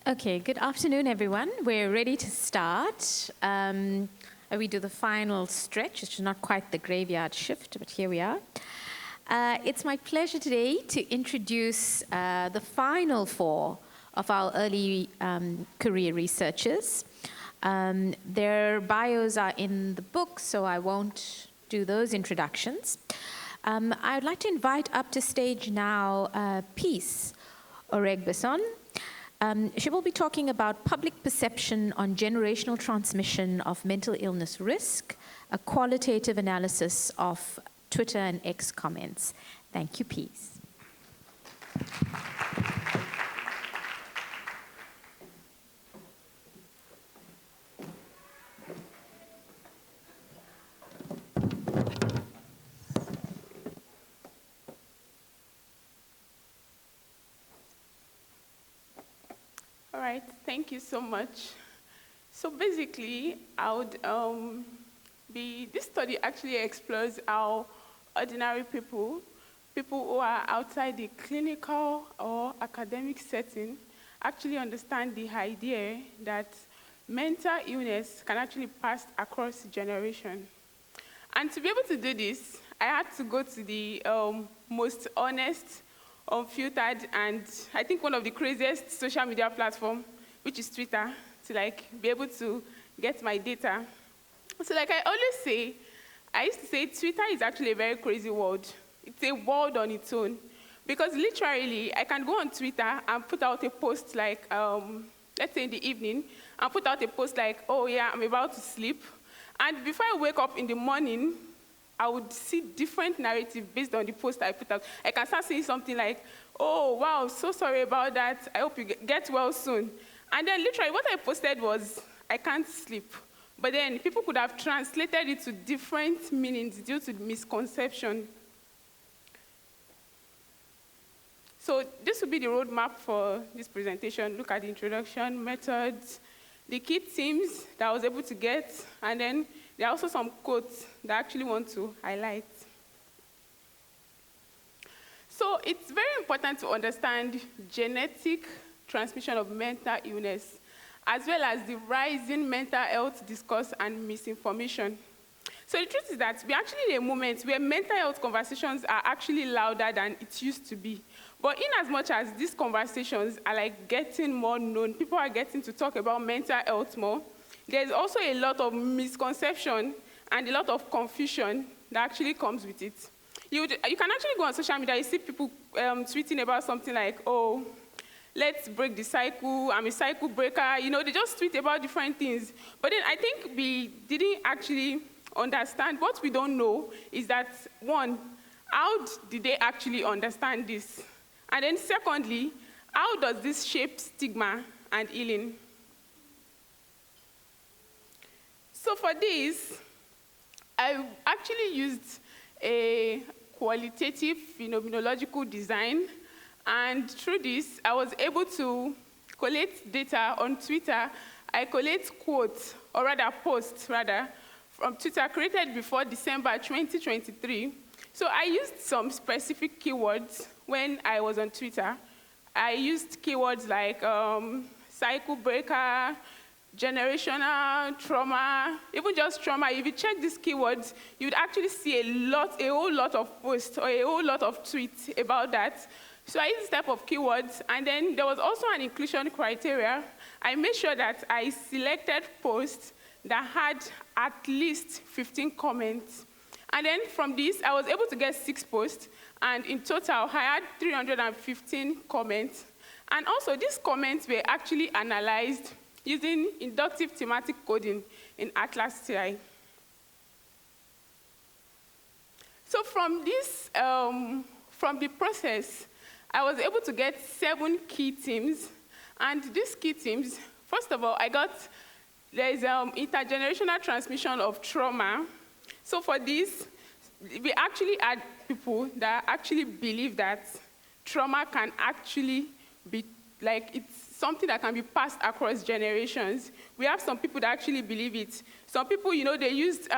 Okay, good afternoon, everyone. We're ready to start. We do the final stretch, which is not quite the graveyard shift, but here we are. It's my pleasure today to introduce the final four of our early career researchers. Their bios are in the book, so I won't do those introductions. I'd like to invite up to stage now Peace Oregbesan. She will be talking about public perception on generational transmission of mental illness risk, a qualitative analysis of Twitter and X comments. Thank you, Peace. All right, thank you so much. So basically, this study actually explores how ordinary people who are outside the clinical or academic setting, actually understand the idea that mental illness can actually pass across generations. And to be able to do this, I had to go to the most honest, unfiltered, and I think one of the craziest social media platform, which is Twitter, to be able to get my data. So I always say, I used to say Twitter is actually a very crazy world. It's a world on its own. Because literally, I can go on Twitter and put out a post let's say in the evening, and put out a post like, oh yeah, I'm about to sleep. And before I wake up in the morning, I would see different narrative based on the post I put out. I can start saying something like, oh, wow, so sorry about that. I hope you get well soon. And then literally what I posted was, I can't sleep. But then people could have translated it to different meanings due to misconception. So this will be the roadmap for this presentation. Look at the introduction, methods, the key themes that I was able to get, and then there are also some quotes that I actually want to highlight. So it's very important to understand genetic transmission of mental illness, as well as the rising mental health discourse and misinformation. So the truth is that we're actually in a moment where mental health conversations are actually louder than it used to be. But in as much as these conversations are getting more known, people are getting to talk about mental health more, there's also a lot of misconception and a lot of confusion that actually comes with it. You can actually go on social media, you see people tweeting about something like, oh, let's break the cycle, I'm a cycle breaker. They just tweet about different things. But then I think we didn't actually understand. What we don't know is that, one, how did they actually understand this? And then secondly, how does this shape stigma and healing? So for this, I actually used a qualitative phenomenological design. And through this, I was able to collate data on Twitter. I collate quotes, or rather posts, from Twitter created before December 2023. So I used some specific keywords when I was on Twitter. I used keywords like cycle breaker, generational trauma, even just trauma. If you check these keywords, you would actually see a whole lot of posts or a whole lot of tweets about that. So I used this type of keywords, and then there was also an inclusion criteria. I made sure that I selected posts that had at least 15 comments. And then from this, I was able to get 6 posts, and in total, I had 315 comments. And also, these comments were actually analyzed using inductive thematic coding in Atlas TI. So from this, from the process, I was able to get 7 key themes. And these key themes, first of all, there's intergenerational transmission of trauma. So for this, we actually had people that actually believe that trauma can actually be, it's something that can be passed across generations. We have some people that actually believe it. Some people, they used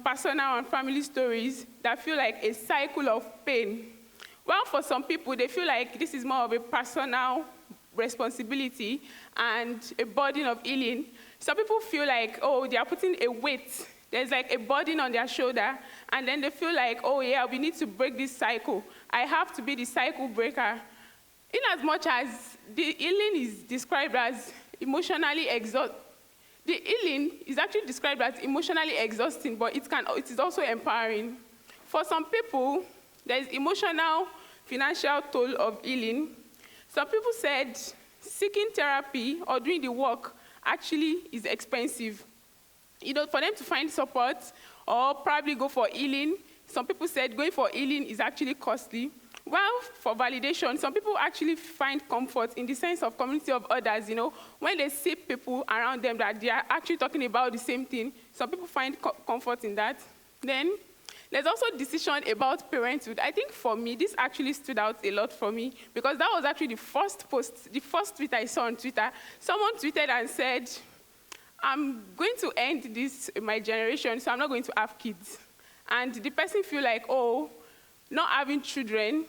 personal and family stories that feel like a cycle of pain. Well, for some people, they feel like this is more of a personal responsibility and a burden of healing. Some people feel like, oh, they are putting a weight. There's like a burden on their shoulder, and then they feel like, oh yeah, we need to break this cycle. I have to be the cycle breaker. In as much as the healing is described as emotionally exhausting, the healing is actually described as emotionally exhausting, but it is also empowering. For some people, there is emotional, financial toll of healing. Some people said seeking therapy or doing the work actually is expensive. For them to find support or probably go for healing, some people said going for healing is actually costly. Well, for validation, some people actually find comfort in the sense of community of others, when they see people around them that they are actually talking about the same thing. Some people find comfort in that. Then, there's also decision about parenthood. I think for me, this actually stood out a lot for me because that was actually the first tweet I saw on Twitter. Someone tweeted and said, I'm going to end this in my generation, so I'm not going to have kids. And the person feel like, oh, not having children,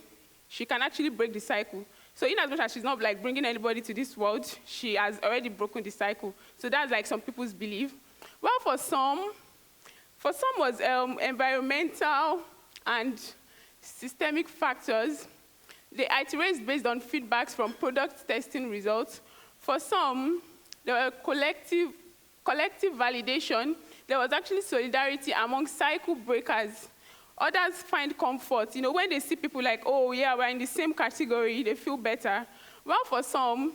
she can actually break the cycle. So in as much as she's not like bringing anybody to this world, she has already broken the cycle. So that's like some people's belief. Well, for some was environmental and systemic factors. They iterate based on feedbacks from product testing results. For some, there were collective validation. There was actually solidarity among cycle breakers. Others find comfort. When they see people like, oh, yeah, we're in the same category, they feel better. Well, for some,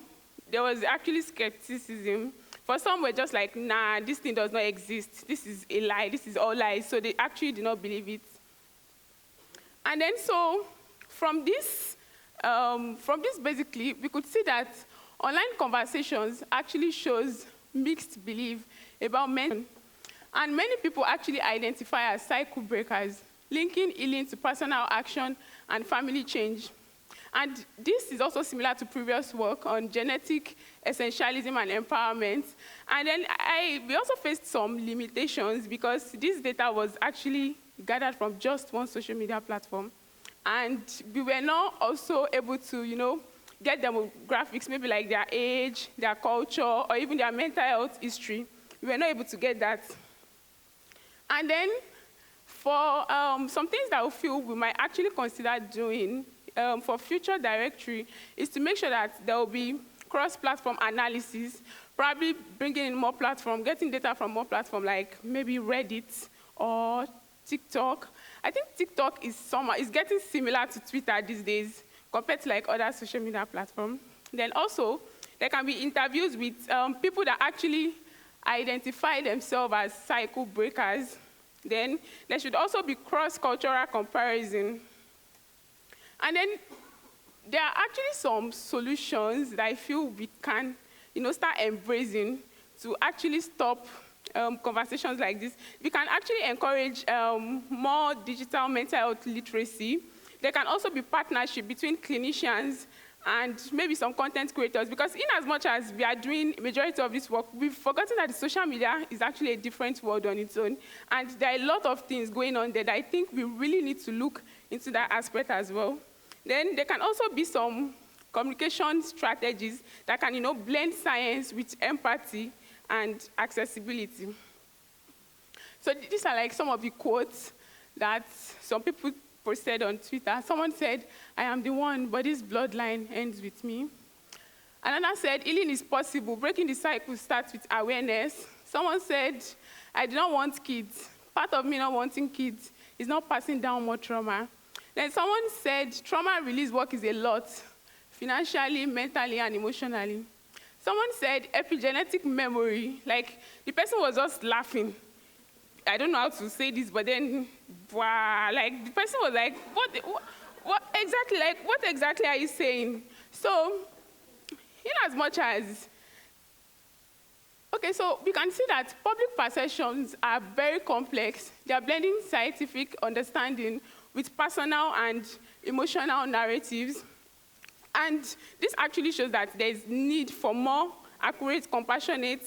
there was actually skepticism. For some, were just like, nah, this thing does not exist. This is a lie. This is all lies. So they actually did not believe it. And then so from this basically, we could see that online conversations actually shows mixed belief about men. And many people actually identify as cycle breakers, linking healing to personal action and family change. And this is also similar to previous work on genetic essentialism and empowerment. And then we also faced some limitations because this data was actually gathered from just one social media platform. And we were not also able to, get demographics, maybe like their age, their culture, or even their mental health history. We were not able to get that. And then for some things that we feel we might actually consider doing for future directory is to make sure that there will be cross-platform analysis, probably bringing in more platform, getting data from more platform like maybe Reddit or TikTok. I think TikTok is getting similar to Twitter these days compared to like other social media platforms. Then also, there can be interviews with people that actually identify themselves as cycle breakers. Then there should also be cross-cultural comparison. And then there are actually some solutions that I feel we can, start embracing to actually stop conversations like this. We can actually encourage more digital mental health literacy. There can also be partnership between clinicians and maybe some content creators, because in as much as we are doing a majority of this work, we've forgotten that the social media is actually a different world on its own. And there are a lot of things going on there that I think we really need to look into that aspect as well. Then there can also be some communication strategies that can, blend science with empathy and accessibility. So these are like some of the quotes that some people posted on Twitter. Someone said, I am the one, but this bloodline ends with me. Another said, healing is possible. Breaking the cycle starts with awareness. Someone said, I do not want kids. Part of me not wanting kids is not passing down more trauma. Then someone said, trauma release work is a lot, financially, mentally, and emotionally. Someone said, epigenetic memory, like the person was just laughing. I don't know how to say this, but then, wow, like the person was like, what exactly are you saying? So, in as much as, okay, so we can see that public perceptions are very complex. They are blending scientific understanding with personal and emotional narratives. And this actually shows that there is need for more accurate, compassionate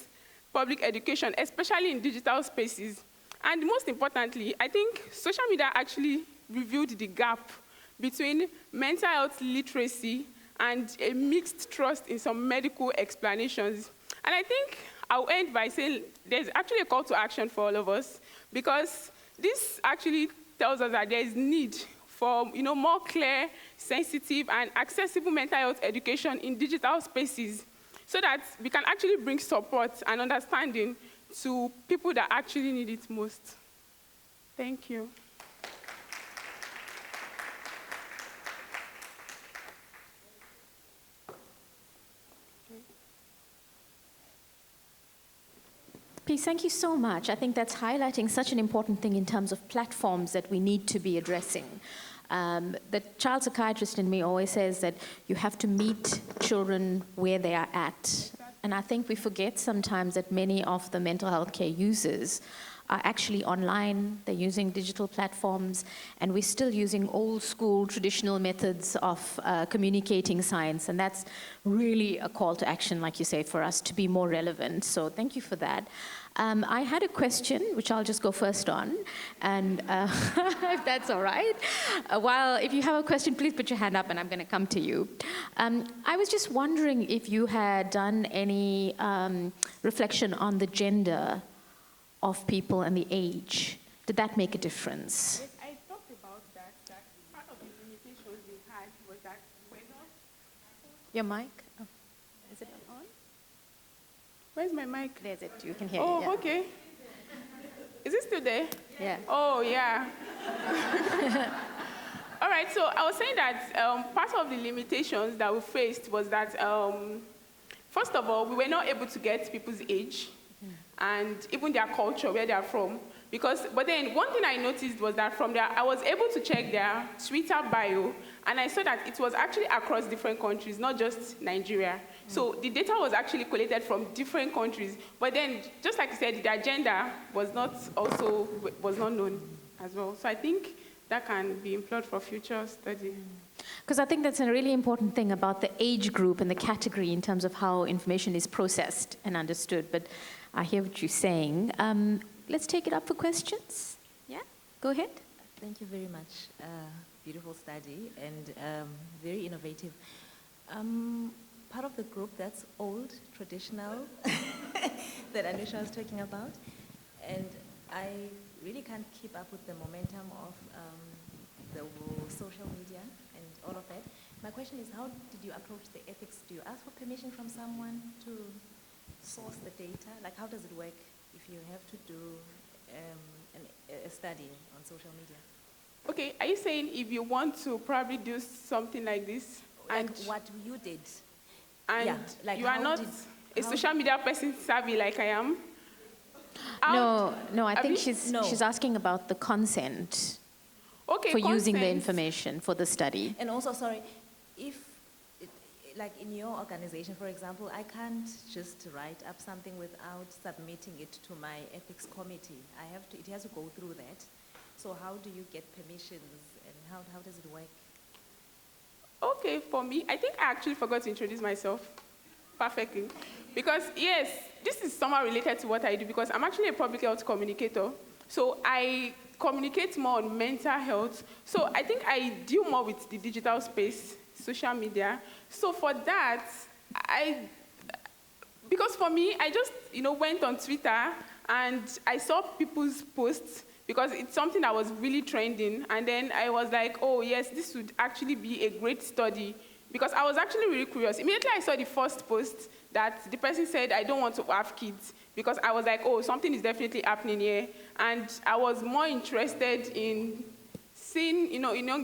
public education, especially in digital spaces. And most importantly, I think social media actually revealed the gap between mental health literacy and a mixed trust in some medical explanations. And I think I'll end by saying there's actually a call to action for all of us, because this actually tells us that there is need for more clear, sensitive, and accessible mental health education in digital spaces, so that we can actually bring support and understanding to people that actually need it most. Thank you. Peace, thank you so much. I think that's highlighting such an important thing in terms of platforms that we need to be addressing. The child psychiatrist in me always says that you have to meet children where they are at. And I think we forget sometimes that many of the mental health care users are actually online, they're using digital platforms, and we're still using old school traditional methods of communicating science, and that's really a call to action, like you say, for us to be more relevant. So thank you for that. I had a question, which I'll just go first on, and if that's all right. If you have a question, please put your hand up and I'm gonna come to you. I was just wondering if you had done any reflection on the gender of people and the age. Did that make a difference? Yes, I talked about that part of the limitations we had was that we're not... Your mic? Oh. Is it on? Where's my mic? There's it, you can hear it. Oh, Yeah. okay. Is it still there? Yeah. Oh, yeah. All right, so I was saying that part of the limitations that we faced was that, first of all, we were not able to get people's age and even their culture, where they are from. But then one thing I noticed was that from there, I was able to check their Twitter bio, and I saw that it was actually across different countries, not just Nigeria. So the data was actually collated from different countries. But then, just like you said, their gender was not known as well. So I think that can be employed for future study. Because I think that's a really important thing about the age group and the category in terms of how information is processed and understood. But I hear what you're saying. Let's take it up for questions. Yeah, go ahead. Thank you very much. Beautiful study and very innovative. Part of the group that's old, traditional, that Anusha was talking about, and I really can't keep up with the momentum of the social media and all of that. My question is, how did you approach the ethics? Do you ask for permission from someone to source the data? Like, how does it work if you have to do a study on social media? Okay, are you saying if you want to probably do something like this? Like what you did. And yeah, like you are not a social media person savvy like I am? No, I think she's asking about the consent for using the information for the study. And also, sorry, like in your organization, for example, I can't just write up something without submitting it to my ethics committee. It has to go through that. So how do you get permissions and how does it work? Okay, for me, I think I actually forgot to introduce myself perfectly. Because yes, this is somehow related to what I do, because I'm actually a public health communicator. So I communicate more on mental health. So I think I deal more with the digital space, social media. So for that, because for me, I just went on Twitter and I saw people's posts because it's something that was really trending. And then I was like, oh yes, this would actually be a great study, because I was actually really curious. Immediately I saw the first post that the person said, I don't want to have kids, because I was like, oh, something is definitely happening here. And I was more interested in seeing,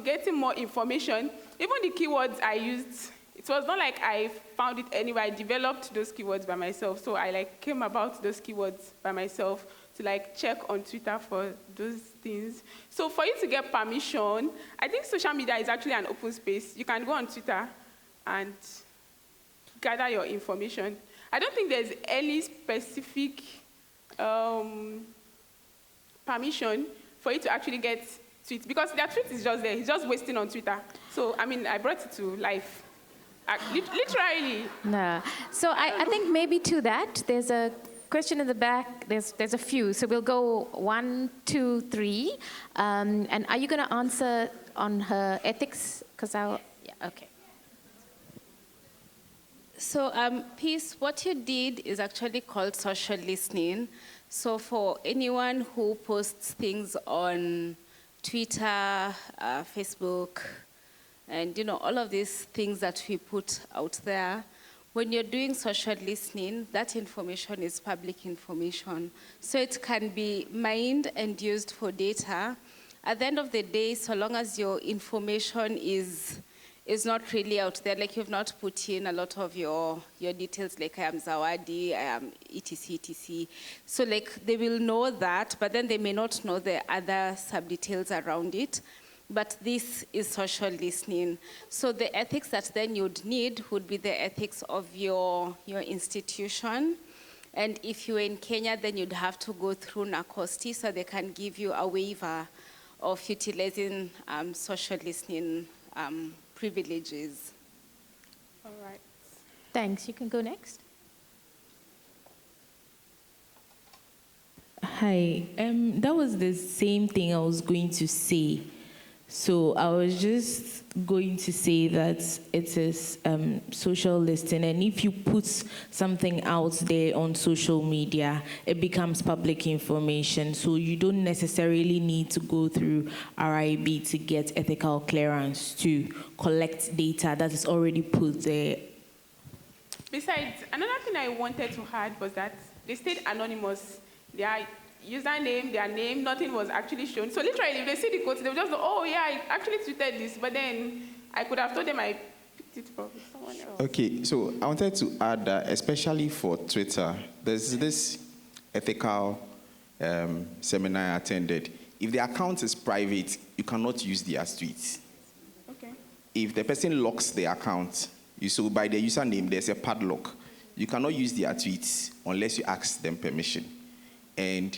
getting more information. Even the keywords I used, it was not like I found it anywhere. I developed those keywords by myself. So I came about those keywords by myself to check on Twitter for those things. So for you to get permission, I think social media is actually an open space. You can go on Twitter and gather your information. I don't think there's any specific permission for you to actually get tweets, because their tweet is just there. It's just wasting on Twitter. So, I brought it to life. Literally. No. So I think maybe to that, there's a question in the back. There's a few. So we'll go 1, 2, 3. And are you going to answer on her ethics? Yeah, okay. So, Peace, what you did is actually called social listening. So for anyone who posts things on Twitter, Facebook, and all of these things that we put out there, when you're doing social listening, that information is public information. So it can be mined and used for data. At the end of the day, so long as your information is not really out there, like you've not put in a lot of your details, like I am Zawadi, I am etc, etc. So like they will know that, but then they may not know the other sub-details around it. But this is social listening. So the ethics that then you'd need would be the ethics of your institution. And if you're in Kenya, then you'd have to go through NACOSTI so they can give you a waiver of utilizing social listening privileges. All right. Thanks. You can go next. Hi. That was the same thing I was going to say. So I was just going to say that it is social listening, and if you put something out there on social media, it becomes public information. So you don't necessarily need to go through RIB to get ethical clearance to collect data that is already put there. Besides, another thing I wanted to add was that they stayed anonymous. Their username, their name, nothing was actually shown. So literally, if they see the quote, they will just go, oh yeah, I actually tweeted this, but then I could have told them I picked it from someone else. Okay, so I wanted to add that, especially for Twitter, there's this ethical seminar I attended. If the account is private, you cannot use their tweets. Okay. If the person locks the account, so by the username, there's a padlock. You cannot use their tweets unless you ask them permission. And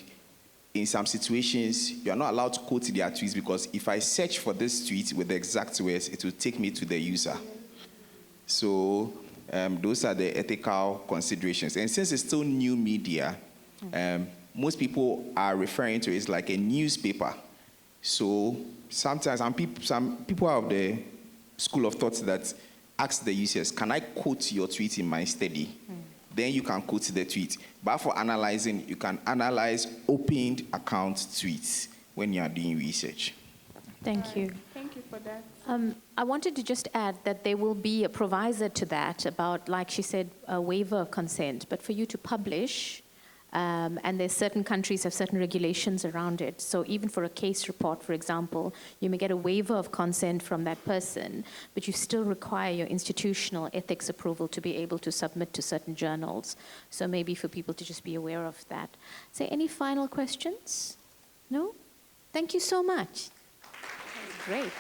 in some situations, you are not allowed to quote their tweets because if I search for this tweet with the exact words, it will take me to the user. So those are the ethical considerations. And since it's still new media, most people are referring to it as like a newspaper. So sometimes some people have the school of thought that ask the users, can I quote your tweet in my study? Then you can quote the tweet. But for analyzing, you can analyze opened account tweets when you are doing research. Thank you. Thank you for that. I wanted to just add that there will be a provisor to that about, like she said, a waiver of consent. But for you to publish, and there's certain countries have certain regulations around it. So even for a case report, for example, you may get a waiver of consent from that person, but you still require your institutional ethics approval to be able to submit to certain journals. So maybe for people to just be aware of that. So any final questions? No? Thank you so much. Great.